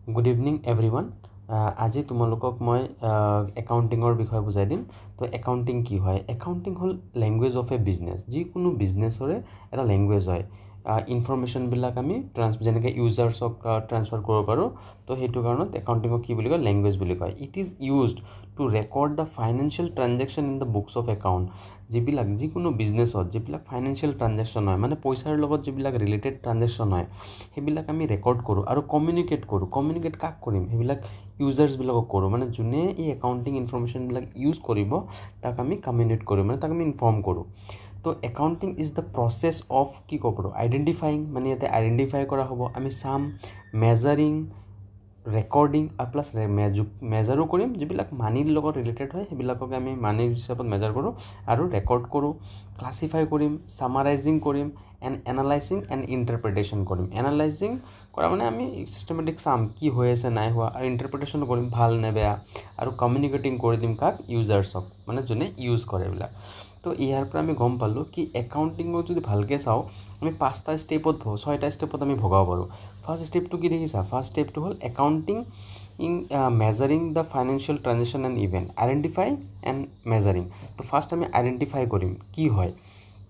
Good evening everyone. আজি তোমালোকক মই একাউন্টিংৰ বিষয়ে বুজাই দিম। তো একাউন্টিং কি হয়? Accounting hall language of A business. যিকোনো বিজনেসৰে এটা ল্যাঙ্গুৱেজ হয়। ইনফৰমেশন বিলাক আমি যেনেকৈ ইউজাৰ্সক ট্ৰান্সফাৰ কৰিব পাৰো। তো সেইটো কাৰণত একাউন্টিংক কি বুলি কয়? ল্যাঙ্গুৱেজ বুলি কয়। It is used to record the financial transaction in the books of account. যিবিলাক যিকোনো বিজনেছত যিবিলাক ফাইনেন্সিয়েল ট্ৰানজেকশ্যন হয়, মানে পইচাৰ লগত যিবিলাক ৰিলেটেড ট্ৰানজেকশ্যন হয়, সেইবিলাক আমি ৰেকৰ্ড কৰোঁ আৰু কমিউনিকেট কৰোঁ। কমিউনিকেট কাক কৰিম? সেইবিলাক ইউজাৰ্ছবিলাকক কৰোঁ। মানে যোনে এই একাউণ্টিং ইনফৰমেশ্যনবিলাক ইউজ কৰিব তাক আমি কমিউনিকেট কৰোঁ, মানে তাক আমি ইনফৰ্ম কৰোঁ। তো accounting is the process of কি ক'ব পাৰোঁ? আইডেণ্টিফাইং, মানে ইয়াতে আইডেণ্টিফাই কৰা হ'ব। আমি চাম, মেজাৰিং, ৰেকৰ্ডিং আৰু প্লাছ মেজাৰো কৰিম। যিবিলাক মানিৰ লগত ৰিলেটেড হয় সেইবিলাককে আমি মানিৰ হিচাপত মেজাৰ কৰোঁ আৰু ৰেকৰ্ড কৰোঁ। ক্লাছিফাই কৰিম, ছামাৰাইজিং কৰিম, এণ্ড এনালাইজিং এণ্ড ইণ্টাৰপ্ৰিটেশ্যন কৰিম। এনালাইজিং কৰা মানে আমি চিষ্টেমেটিক চাম কি হৈ আছে নাই হোৱা, আৰু ইণ্টাৰপ্ৰিটেশ্যন কৰিম ভাল নে বেয়া, আৰু কমিউনিকেটিং কৰি দিম কাক? ইউজাৰ্ছক, মানে যোনে ইউজ কৰে এইবিলাক। তো ইয়াৰ পৰা আমি গম পালোঁ কি একাউণ্টিঙক যদি ভালকৈ চাওঁ আমি 5টা ষ্টেপত 6টা ষ্টেপত আমি ভগাব পাৰোঁ। ফাৰ্ষ্ট ষ্টেপটো কি দেখিছা? ফাৰ্ষ্ট ষ্টেপটো হ'ল accounting in measuring the financial transaction and event. Identify and measuring. তো ফাৰ্ষ্ট আমি আইডেণ্টিফাই কৰিম কি হয়,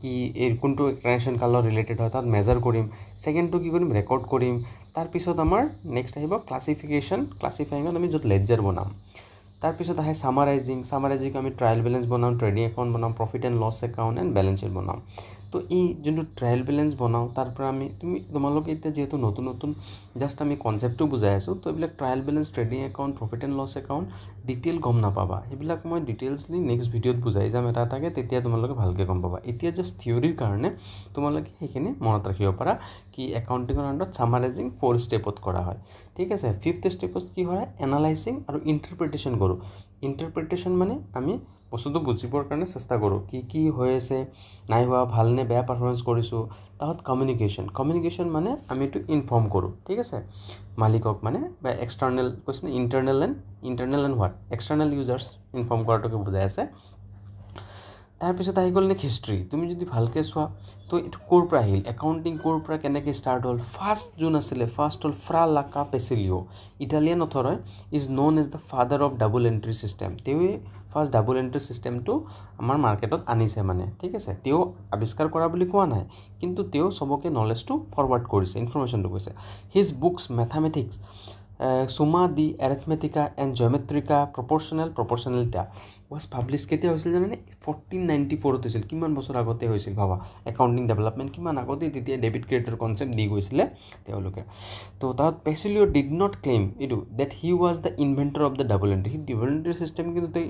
কি এই কোনটো ট্ৰানজেকশ্যন কালৰ ৰিলেটেড হয়, তাত মেজাৰ কৰিম। ছেকেণ্ডটো কি কৰিম? ৰেকৰ্ড কৰিম। তাৰপিছত আমাৰ নেক্সট আহিব ক্লাছিফিকেশ্যন। ক্লাছিফাইঙত আমি য'ত লেডজাৰ বনাম। তাৰপিছত আহে ছামাৰাইজিং। ছামাৰাইজিং আমি ট্ৰায়েল বেলেঞ্চ বনাওঁ, ট্ৰেডিং একাউণ্ট বনাওঁ, profit and loss account and balance sheet বনাওঁ। তো এই যোনটো ট্ৰায়েল বেলেঞ্চ বনাওঁ তাৰ পৰা তোমালোকে এতিয়া যিহেতু নতুন জাষ্ট আমি কনচেপ্টটো বুজাই আছোঁ। তো এইবিলাক trial balance, trading account, profit and loss account detail গম নাপাবা। সেইবিলাক মই ডিটেইলছলি নেক্সট ভিডিঅ'ত বুজাই যাম এটা এটাকৈ, তেতিয়া তোমালোকে ভালকৈ গম পাবা। এতিয়া জাষ্ট থিয়ৰীৰ কাৰণে তোমালোকে সেইখিনি মনত ৰাখিব পাৰা কি একাউণ্টিঙৰ আণ্ডাৰত ছামাৰাইজিং 4 ষ্টেপত কৰা হয়। ঠিক আছে। 5th ষ্টেপত কি হয়? এনালাইজিং আৰু ইণ্টাৰপ্ৰিটেশ্যন কৰোঁ। ইণ্টাৰপ্ৰিটেশ্যন মানে আমি বস্তুটো বুজিবৰ কাৰণে চেষ্টা কৰোঁ কি হৈ আছে, নাই হোৱা, ভালনে বেয়া পাৰফৰ্মেঞ্চ কৰিছোঁ। তাত কমিউনিকেশ্যন মানে আমি এইটো ইনফৰ্ম কৰোঁ। ঠিক আছে, মালিকক মানে বা এক্সটাৰ্নেল কৈছে, internal and what? External users inform কৰাটোকে বুজাই আছে। তাৰপিছত আহি গ'ল নেক্সট হিষ্ট্ৰী। তুমি যদি ভালকৈ চোৱা তো এইটো ক'ৰ পৰা আহিল, একাউণ্টিং ক'ৰ পৰা কেনেকৈ ষ্টাৰ্ট হ'ল। ফাৰ্ষ্ট যোন আছিলে, ফাৰ্ষ্ট হ'ল Fra Luca Pacioli', Italian author হয়। Is known as the father of double entry system. তেওঁৱে ফাৰ্ষ্ট ডাবল এণ্ট্ৰি ছিষ্টেমটো আমাৰ মাৰ্কেটত আনিছে মানে। ঠিক আছে, তেওঁ আৱিষ্কাৰ কৰা বুলি কোৱা নাই, কিন্তু তেওঁ চবকে নলেজটো ফৰৱাৰ্ড কৰিছে, ইনফৰমেশ্যনটো কৈছে। হিজ বুকছ মেথামেটিক্স, চুমা দি এৰেথমেটিকা এণ্ড জিঅ'মেট্ৰিকা প্ৰপৰ্চনেলিটা ৱাজ পাব্লিছ কেতিয়া হৈছিল জানেনে? 1494 হৈছিল। কিমান বছৰ আগতে হৈছিল ভাবা। একাউণ্টিং ডেভেলপমেণ্ট কিমান আগতেই তেতিয়া ডেবিট ক্ৰেডিটৰ কনচেপ্ট দি গৈছিলে তেওঁলোকে। তো তাত পেচিলিঅ' ডিড নট ক্লেইম এইটো that he was the inventor of the double entry. সি ডাবল এণ্ট্ৰি ছিষ্টেম কিন্তু তেওঁ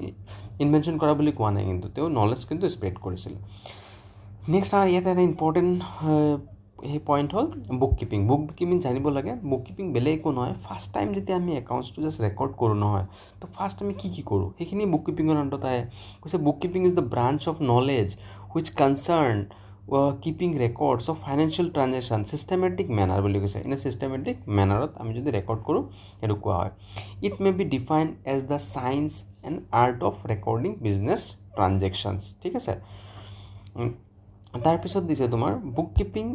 ইনভেনশ্যন কৰা বুলি কোৱা নাই, কিন্তু তেওঁ নলেজ কিন্তু স্প্ৰেড কৰিছিল। নেক্সট আৰু ইয়াতে এটা ইম্পৰ্টেণ্ট সেই পইণ্ট হ'ল বুক কিপিং। বুক কিপিং জানিব লাগে। বুক কিপিং বেলেগ একো নহয়, ফাৰ্ষ্ট টাইম যেতিয়া আমি একাউণ্টছটো জাষ্ট ৰেকৰ্ড কৰোঁ নহয়, তো ফাৰ্ষ্ট আমি কি কৰোঁ সেইখিনি বুক কিপিঙৰ আণ্ডাৰত আহে। কৈছে book keeping is the branch of knowledge which concerned keeping records of financial transaction systematic manner বুলি কৈছে। এনে ছিষ্টেমেটিক মেনাৰত আমি যদি ৰেকৰ্ড কৰোঁ সেইটো কোৱা হয়। It may be define as the science and art of recording business transactions. ঠিক আছে। তাৰপিছত দিছে তোমাৰ book keeping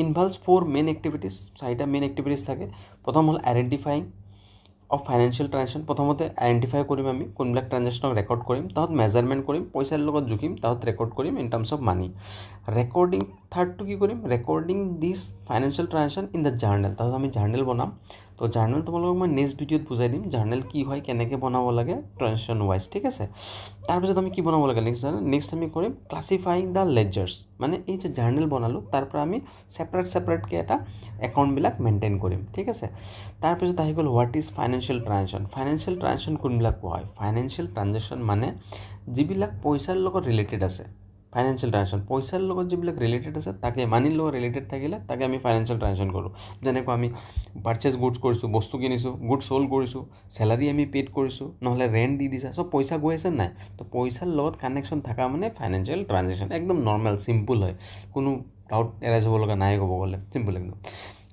involves 4 main activities. 4টা মেইন এক্টিভিটিজ থাকে। প্ৰথম হ'ল আইডেণ্টিফাইং অফ ফাইনেন্সিয়েল ট্ৰানজেকশ্যন। প্ৰথমতে আইডেণ্টিফাই কৰিম আমি কোনবিলাক ট্ৰানজেকশ্যনক ৰেকৰ্ড কৰিম, তাত মেজাৰমেণ্ট কৰিম, পইচাৰ লগত জুখিম, তাত ৰেকৰ্ড কৰিম in terms of money. Recording, থাৰ্ডটো কি কৰিম? Recording this financial transaction in the journal. তাত আমি জাৰ্নেল বনাম। তো জাৰ্নেল তোমালোকক মই নেক্সট ভিডিঅ'ত বুজাই দিম জাৰ্নেল কি হয়, কেনেকৈ বনাব লাগে ট্ৰানজেকশ্যন ৱাইজ। ঠিক আছে। তাৰপিছত আমি কি বনাব লাগে নেক্সট আমি কৰিম ক্লাছিফাইং দ্য লেডজাৰ্ছ। মানে এই যে জাৰ্নেল বনালোঁ তাৰ পৰা আমি ছেপাৰেটকৈ এটা একাউণ্টবিলাক মেইনটেইন কৰিম। ঠিক আছে। তাৰপিছত আহি গ'ল what is financial transaction. Financial transaction কোনবিলাক কোৱা হয়? ফাইনেন্সিয়েল ট্ৰানজেকশ্যন মানে যিবিলাক পইচাৰ লগত ৰিলেটেড আছে। ফাইনেন্সিয়েল ট্ৰানজেকশ্যন পইচাৰ লগত যিবিলাক ৰিলেটেড আছে তাকে, মানিৰ লগত ৰিলেটেড থাকিলে তাকে আমি ফাইনেন্সিয়েল ট্ৰানজেকশ্যন কৰোঁ। যেনেকৈ আমি পাৰ্চেছ গুডছ কৰিছোঁ, বস্তু কিনিছোঁ, গুডছ সোল্ড কৰিছোঁ, চেলাৰী আমি পেইড কৰিছোঁ, নহ'লে ৰেণ্ট দি দিছা, চব পইচা গৈ আছে নাই? তো পইচাৰ লগত কানেকশ্যন থকা মানে ফাইনেন্সিয়েল ট্ৰানজেকশ্যন। একদম নৰ্মেল চিম্পুল হয়, কোনো ডাউট এৰাইজ হ'ব লগা নাই ক'ব গ'লে, চিম্পুল একদম।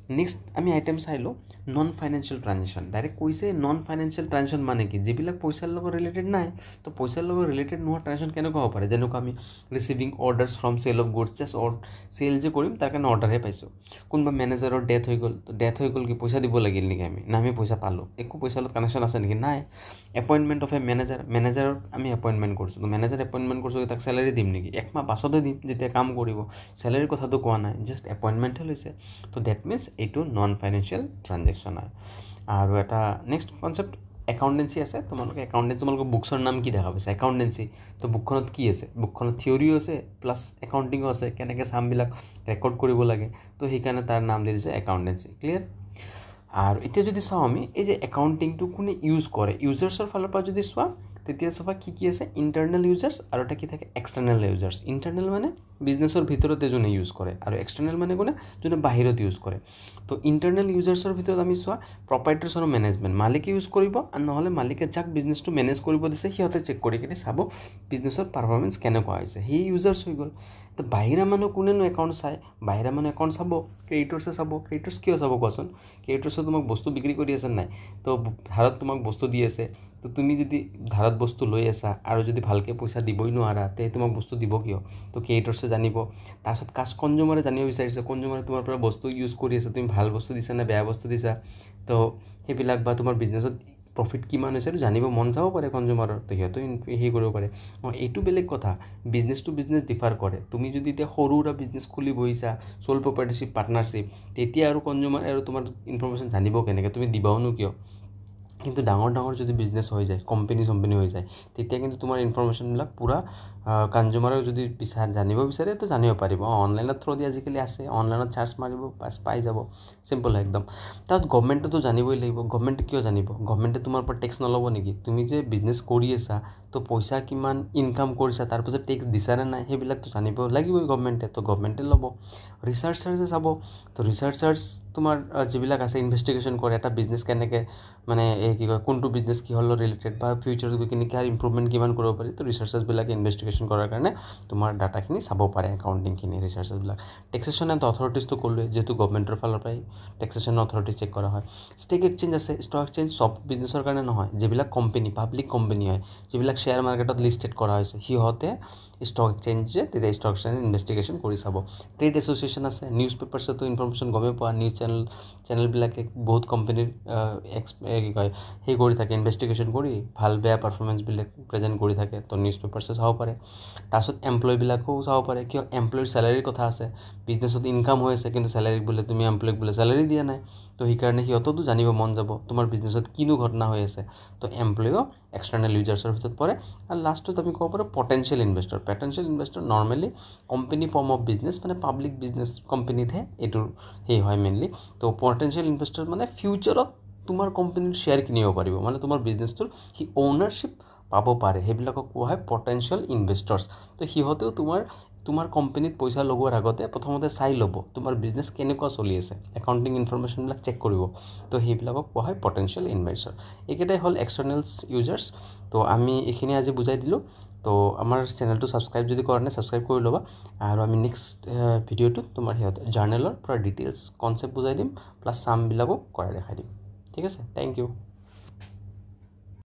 নেক্সট আমি আইটেম চাই লওঁ নন ফাইনেন্সিয়েল ট্ৰানজেকশ্যন। ডাইৰেক্ট কৈছে নন ফাইনেন্সিয়েল ট্ৰানজেকশ্যন মানে কি, যিবিলাক পইচাৰ লগত ৰিলেটেড নাই। তো পইচাৰ লগত ৰিলেটেড নোহোৱা ট্ৰানজেকশ্যন কেনেকুৱা হ'ব পাৰে, যেনেকুৱা আমি receiving orders from sale of goods, just sale যে কৰিম তাৰ কাৰণে অৰ্ডাৰহে পাইছোঁ। কোনোবা মেনেজাৰৰ ডেথ হৈ গ'ল, তো ডেথ হৈ গ'ল কি পইচা দিব লাগিল নেকি আমি, না আমি পইচা পালোঁ, একো পইচাৰ লগত কানেকশ্যন আছে নেকি, নাই। এপইণ্টমেণ্ট অফ এ মেনেজাৰক আমি এপইণ্টমেণ্ট কৰিছোঁ, তো মেনেজাৰ এপইণ্টমেণ্ট কৰিছোঁ, তাক চেলাৰী দিম নেকি, একমাহ পাছতে দিম যেতিয়া কাম কৰিব, চেলাৰীৰ কথাটো কোৱা নাই, জাষ্ট এপইণ্টমেণ্টহে লৈছে। তো ডেট মিনছ এইটো নন ফাইনেন্সিয়েল ট্ৰানজেকশ্যন হয়। আৰু এটা নেক্সট কনচেপ্ট একাউণ্টেঞ্চি আছে। তোমালোকৰ বুকছৰ নাম কি দেখা পাইছে, একাউণ্টেঞ্চি। তো বুকখনত কি আছে, বুকখনত থিয়ৰিও আছে প্লাছ একাউণ্টিঙো আছে, কেনেকৈ চামবিলাক ৰেকৰ্ড কৰিব লাগে, তো সেইকাৰণে তাৰ নাম দি দিছে একাউণ্টেঞ্চি। ক্লিয়াৰ। আৰু এতিয়া যদি চাওঁ আমি এই যে একাউণ্টিংটো কোনে ইউজ কৰে, ইউজাৰ্ছৰ ফালৰ পৰা যদি চোৱা তেতিয়া চাবা কি আছে, ইণ্টাৰনেল ইউজাৰ্ছ আৰু এটা কি থাকে এক্সটাৰ্নেল ইউজাৰ্ছ। ইণ্টাৰনেল মানে বিজনেছৰ ভিতৰতে যোনে ইউজ কৰে, আৰু এক্সটাৰ্নেল মানে কোনে, যোনে বাহিৰত ইউজ কৰে। তো ইণ্টাৰনেল ইউজাৰ্ছৰ ভিতৰত আমি চোৱা প্ৰপাইটাৰ্ছ আৰু মেনেজমেণ্ট, মালিকে ইউজ কৰিব, আৰু নহ'লে মালিকে যাক বিজনেছটো মেনেজ কৰিব দিছে সিহঁতে চেক কৰি কিনে চাব বিজনেছৰ পাৰফৰ্মেঞ্চ কেনেকুৱা হৈছে, সেই ইউজাৰ্ছ হৈ গ'ল। তো বাহিৰা মানুহ কোনেনো একাউণ্ট চায়, বাহিৰা মানুহ একাউণ্ট চাব ক্ৰেডিটৰ্ছে চাব। ক্ৰেডিটৰ্ছ কিয় চাব কোৱাচোন, ক্ৰেডিটৰ্ছে তোমাক বস্তু বিক্ৰী কৰি আছে নাই, তো ধাৰত তোমাক বস্তু দি আছে, তো তুমি যদি ধাৰত বস্তু লৈ আছা আৰু যদি ভালকৈ পইচা দিবই নোৱাৰা, তে তোমাক বস্তু দিব কিয়, তো ক্ৰেডিটৰ্ছে জানিব। তাৰপিছত কনজিউমাৰে জানিব বিচাৰিছে, কনজিউমাৰে তোমাৰ পৰা বস্তু ইউজ কৰি আছে, তুমি ভাল বস্তু দিছা নে বেয়া বস্তু দিছা, তো সেইবিলাক বা তোমাৰ বিজনেছত প্ৰফিট কিমান হৈছে এইটো জানিব মন যাব পাৰে কনজিউমাৰৰ, তো সিহঁতেও সেই কৰিব পাৰে। এইটো বেলেগ কথা, বিজনেছ টু বিজনেছ ডিফাৰ কৰে। তুমি যদি এতিয়া সৰু সুৰা বিজনেছ খুলি বহিছা, চ'ল প্ৰপাৰ্টনাৰশ্বিপ পাৰ্টনাৰশ্বিপ, তেতিয়া আৰু কনজিউমাৰে আৰু তোমাৰ ইনফৰমেশ্যন জানিব কেনেকৈ, তুমি দিবাওনো কিয়। কিন্তু ডাঙৰ যদি বিজনেছ হৈ যায়, কোম্পানী হৈ যায়, তেতিয়া কিন্তু তোমাৰ ইনফৰমেশ্যনবিলাক পূৰা কনজিউমাৰক যদি জানিব বিচাৰে তো জানিব পাৰিব। অনলাইনৰ থ্ৰুদি আজিকালি আছে, অনলাইনত চাৰ্চ মাৰিব পাই যাব, চিম্পল একদম। তাত গভমেণ্টেতো জানিবই লাগিব। গভমেণ্টে কিয় জানিব, গভমেণ্টে তোমাৰ পৰা টেক্স নল'ব নেকি, তুমি যে বিজনেছ কৰি আছা, তো পইচা কিমান ইনকাম কৰিছা, তাৰপিছত টেক্স দিছা নে নাই, সেইবিলাকতো জানিব লাগিবই গভমেণ্টে, তো গভমেণ্টে ল'ব। ৰিচাৰ্চাৰ্ছে চাব, তো ৰিচাৰ্চাৰ্ছ তোমাৰ যিবিলাক আছে ইনভেষ্টিগেশ্যন কৰে, এটা বিজনেছ কেনেকৈ মানে কি কয়, কোনটো বিজনেছ কিহৰ লগত ৰিলেটেড বা ফিউচাৰত গৈ কিনে কি ইম্প্ৰুভমেণ্ট কিমান কৰিব পাৰি, তো ৰিচাৰ্চাৰ্ছবিলাকে ইনভেষ্টিগেশ্যন কৰাৰ কাৰণে তোমাৰ ডাটাখিনি চাব পাৰে, একাউণ্টিংখিনি ৰিচাৰ্চাৰ্ছবিলাক। টেক্সেশ্যন এণ্ড অথৰিটিজটো ক'লোৱে, যিহেতু গভমেণ্টৰ ফালৰ পৰাই টেক্সেশ্যন অথৰিটিজ চেক কৰা হয়। ষ্টেক এক্সচেঞ্জ আছে, ষ্টক এক্সচেঞ্জ চব বিজনেছৰ কাৰণে নহয়, যিবিলাক কোম্পানী পাব্লিক কোম্পানী হয়, যিবিলাক শ্বেয়াৰ মাৰ্কেটত লিষ্টেড কৰা হৈছে, সিহঁতে ষ্টক এক্সচেঞ্জে তেতিয়া ষ্টক এক্সচেঞ্জ ইনভেষ্টিগেশ্যন কৰি চাব। ট্ৰেড এছ'চিয়েশ্যন আছে, নিউজ পেপাৰ্ছতো ইনফৰমেশ্যন গমেই পোৱা, নিউজ চেনেলবিলাকে বহুত কোম্পানীৰ কি কয় সেই কৰি থাকে, ইনভেষ্টিগেশ্যন কৰি ভাল বেয়া পাৰফৰ্মেঞ্চবিলাক প্ৰেজেণ্ট কৰি থাকে, তো নিউজ পেপাৰ্ছে চাব পাৰে। তাৰপিছত এমপ্লয়ীবিলাকেও চাব পাৰে, কিয় এমপ্লয়ীৰ চেলাৰীৰ কথা আছে, বিজনেছত ইনকাম হৈ আছে কিন্তু চেলাৰী বোলে তুমি এমপ্লয়ীক বোলে চেলাৰী দিয়া নাই, তো সেইকাৰণে সিহঁততো জানিব মন যাব তোমাৰ বিজনেছত কিনো ঘটনা হৈ আছে। তো এমপ্লয়ীও এক্সটাৰ্নেল ইউজাৰ্ছৰ ভিতৰত পৰে। আৰু লাষ্টত আমি ক'ব পাৰোঁ potential investor normally company form of business, মানে পাব্লিক বিজনেছ কোম্পানীতহে এইটোৰ সেই হয় মেইনলি। তো পটেঞ্চিয়েল ইনভেষ্টৰ মানে ফিউচাৰত তোমাৰ কোম্পানীৰ শ্বেয়াৰ কিনিব পাৰিব, মানে তোমাৰ বিজনেছটোৰ সি অ'নাৰশ্বিপ পাব পাৰে, সেইবিলাকক কোৱা হয় পটেঞ্চিয়েল ইনভেষ্টৰ্ছ। তো সিহঁতেও তোমাৰ কোম্পানীত পইচা লগোৱাৰ আগতে প্ৰথমতে চাই ল'ব তোমাৰ বিজনেছ কেনেকুৱা চলি আছে, একাউণ্টিং ইনফৰমেশ্যনবিলাক চেক কৰিব, তো সেইবিলাকক কোৱা হয় পটেঞ্চিয়েল ইনভেষ্টৰ। এইকেইটাই হ'ল এক্সটাৰ্নেলছ ইউজাৰ্ছ। তো আমি এইখিনি আজি বুজাই দিলোঁ। তো আমাৰ চেনেলটো ছাবস্ক্ৰাইব যদি কৰা নাই ছাবস্ক্ৰাইব কৰি ল'বা। আৰু আমি নেক্সট ভিডিঅ'টোত তোমাৰ জাৰ্নেলৰ পৰা ডিটেইলছ কনচেপ্ট বুজাই দিম, প্লাছ চামবিলাকো কৰাই দেখাই দিম। ঠিক আছে, থেংক ইউ।